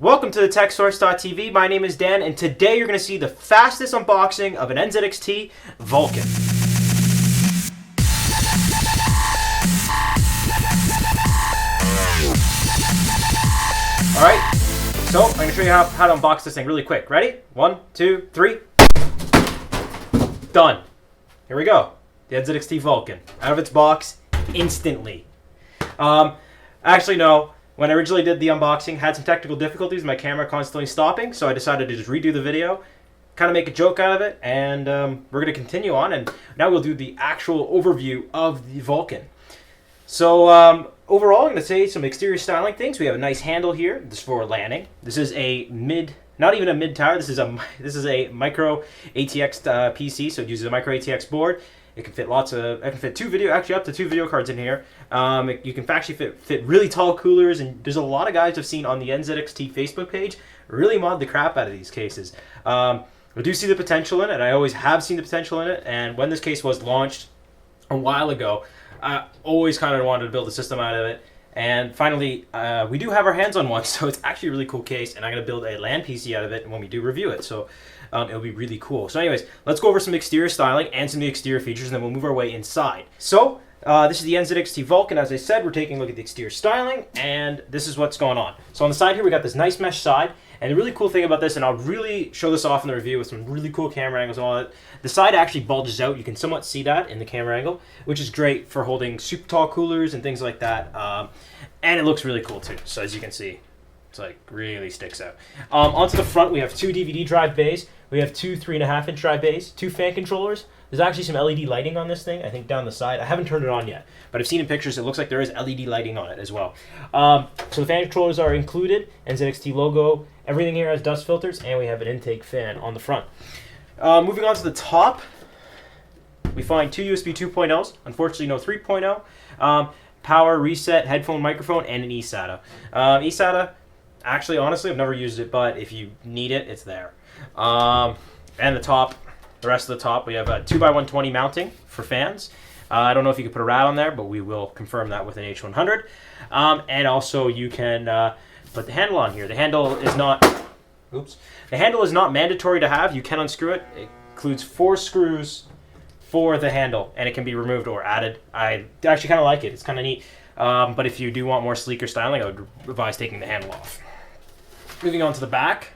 Welcome to the TechSource.tv. My name is Dan, and today you're going to see the fastest unboxing of an NZXT Vulcan. Alright, so I'm going to show you how to unbox this thing really quick. Ready? 1, 2, 3. Done. Here we go. The NZXT Vulcan. Out of its box instantly. Actually, no. When I originally did the unboxing, had some technical difficulties, my camera constantly stopping, so I decided to just redo the video, kind of make a joke out of it, and we're going to continue on, and now we'll do the actual overview of the Vulcan. So overall, I'm going to say some exterior styling things. We have a nice handle here. This is for landing. This is a not even a mid tower. This is a micro ATX PC, so it uses a micro ATX board. It can fit up to two video cards in here. You can actually fit really tall coolers, and there's a lot of guys I've seen on the NZXT Facebook page really mod the crap out of these cases. I do see the potential in it. I always have seen the potential in it, and when this case was launched a while ago, I always kind of wanted to build a system out of it. And finally, we do have our hands on one, so it's actually a really cool case, and I'm going to build a LAN PC out of it when we do review it. So it'll be really cool. So anyways, let's go over some exterior styling and some of the exterior features, and then we'll move our way inside. So this is the NZXT Vulcan. As I said, we're taking a look at the exterior styling, and this is what's going on. So on the side here, we got this nice mesh side, and the really cool thing about this, and I'll really show this off in the review with some really cool camera angles and all that, the side actually bulges out. You can somewhat see that in the camera angle, which is great for holding super tall coolers and things like that. And it looks really cool too. So as you can see, it's like really sticks out. Onto the front, we have two DVD drive bays. We have two 3.5-inch drive bays, two fan controllers. There's actually some LED lighting on this thing, I think down the side. I haven't turned it on yet, but I've seen in pictures it looks like there is LED lighting on it as well. So the fan controllers are included, NZXT logo. Everything here has dust filters, and we have an intake fan on the front. Moving on to the top, we find two USB 2.0s. Unfortunately, no 3.0. Power, reset, headphone, microphone, and an eSATA. eSATA, actually, honestly, I've never used it, but if you need it, it's there. And the rest of the top, we have a 2x120 mounting for fans. I don't know if you can put a rad on there, but we will confirm that with an H100. And also, you can put the handle on here. The handle is not mandatory to have. You can unscrew it. It includes 4 screws for the handle, and it can be removed or added. I actually kind of like it. It's kind of neat. But if you do want more sleeker styling, I would advise taking the handle off. Moving on to the back.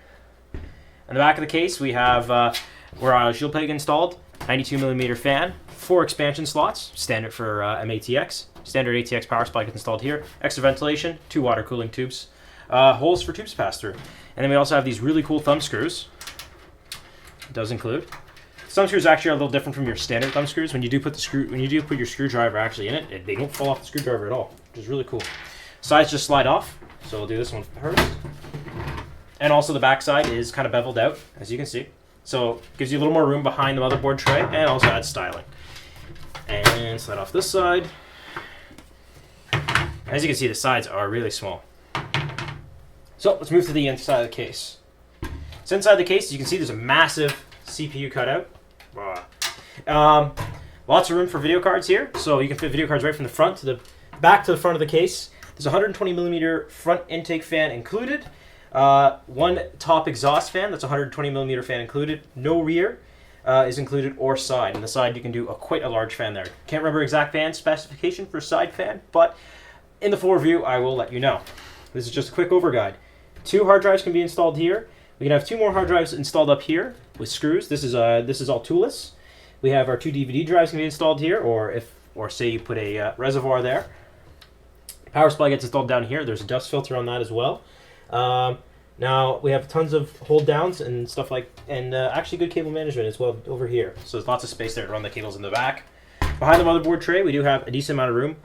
In the back of the case, we have where our shield plate installed, 92mm fan, 4 expansion slots, standard for MATX. Standard ATX power supply gets installed here. Extra ventilation, 2 water cooling tubes, holes for tubes to pass through. And then we also have these really cool thumb screws. It does include. Thumb screws actually are a little different from your standard thumb screws. When you do put your screwdriver actually in it, they don't fall off the screwdriver at all, which is really cool. Sides just slide off, so we'll do this one first. And also the back side is kind of beveled out, as you can see. So it gives you a little more room behind the motherboard tray, and also adds styling. And slide off this side. As you can see, the sides are really small. So let's move to the inside of the case. So inside the case, you can see there's a massive CPU cutout. Lots of room for video cards here, so you can fit video cards right from the front to the back to the front of the case. There's a 120mm front intake fan included. 1 top exhaust fan, that's a 120mm fan included. No rear is included or side. And the side you can do quite a large fan there. Can't remember exact fan specification for side fan, but in the full review I will let you know. This is just a quick over guide. 2 hard drives can be installed here. We can have 2 more hard drives installed up here with screws. This is all toolless. We have our 2 DVD drives can be installed here, or say you put a reservoir there. Power supply gets installed down here. There's a dust filter on that as well. Now we have tons of hold downs and stuff and actually good cable management as well over here. So there's lots of space there to run the cables in the back. Behind the motherboard tray, we do have a decent amount of room,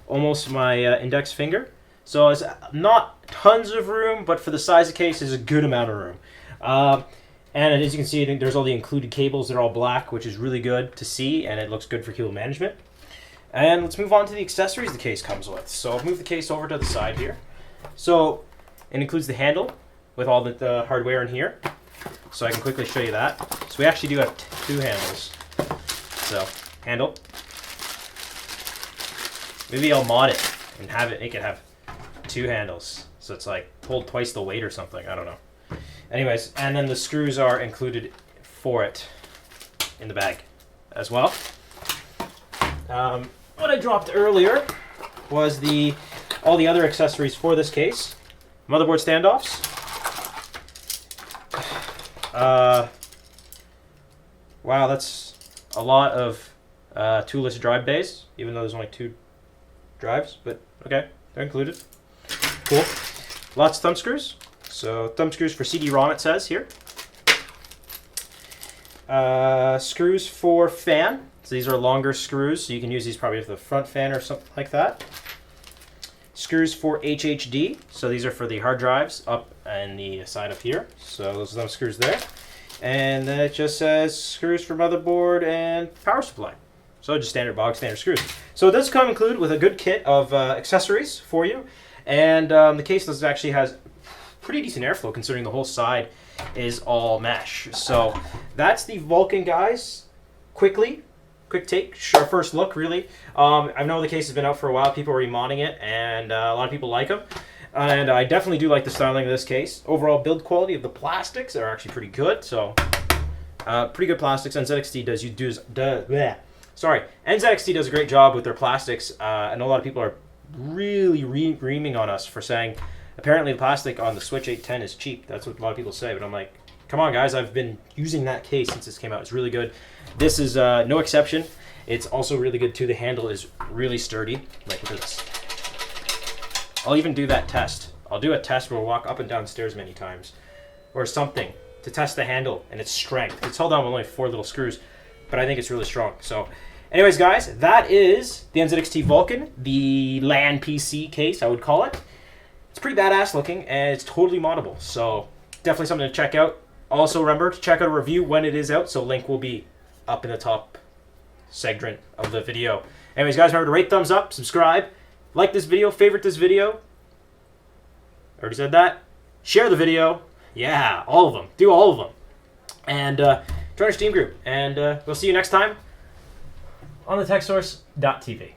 almost my index finger. So it's not tons of room, but for the size of the case, there's a good amount of room. And as you can see, there's all the included cables. They're all black, which is really good to see, and it looks good for cable management. And let's move on to the accessories the case comes with. So I'll move the case over to the side here. So it includes the handle with all the hardware in here. So I can quickly show you that. So we actually do have 2 handles. So handle. Maybe I'll mod it and make it have 2 handles. So it's like hold twice the weight or something. I don't know. Anyways, and then the screws are included for it in the bag as well. What I dropped earlier was all the other accessories for this case. Motherboard standoffs. Wow, that's a lot of toolless drive bays, even though there's only 2 drives, but okay, they're included. Cool. Lots of thumb screws. So thumb screws for CD-ROM, it says here. Screws for fan. So these are longer screws, so you can use these probably for the front fan or something like that. Screws for HHD. So these are for the hard drives up and the side up here. So those are those screws there. And then it just says screws for motherboard and power supply. So just standard screws. So it does come included with a good kit of accessories for you. And the case actually has pretty decent airflow considering the whole side is all mesh. So that's the Vulcan, guys. Quick take, our first look, really. I know the case has been out for a while. People are remodding it, and a lot of people like them. And I definitely do like the styling of this case. Overall build quality of the plastics are actually pretty good. So pretty good plastics. NZXT NZXT does a great job with their plastics. I know a lot of people are really reaming on us for saying apparently the plastic on the Switch 810 is cheap. That's what a lot of people say, but I'm like, come on, guys. I've been using that case since this came out. It's really good. This is no exception. It's also really good, too. The handle is really sturdy. Like, look at this. I'll even do that test. I'll do a test where we'll walk up and down stairs many times or something to test the handle and its strength. It's held on with only 4 little screws, but I think it's really strong. So, anyways, guys, that is the NZXT Vulcan, the LAN PC case, I would call it. It's pretty badass looking, and it's totally moddable. So, definitely something to check out. Also, remember to check out a review when it is out, so link will be up in the top segment of the video. Anyways, guys, remember to rate, thumbs up, subscribe, like this video, favorite this video. Already said that. Share the video. Yeah, all of them. Do all of them. And join our Steam group. And we'll see you next time on the TechSource.tv.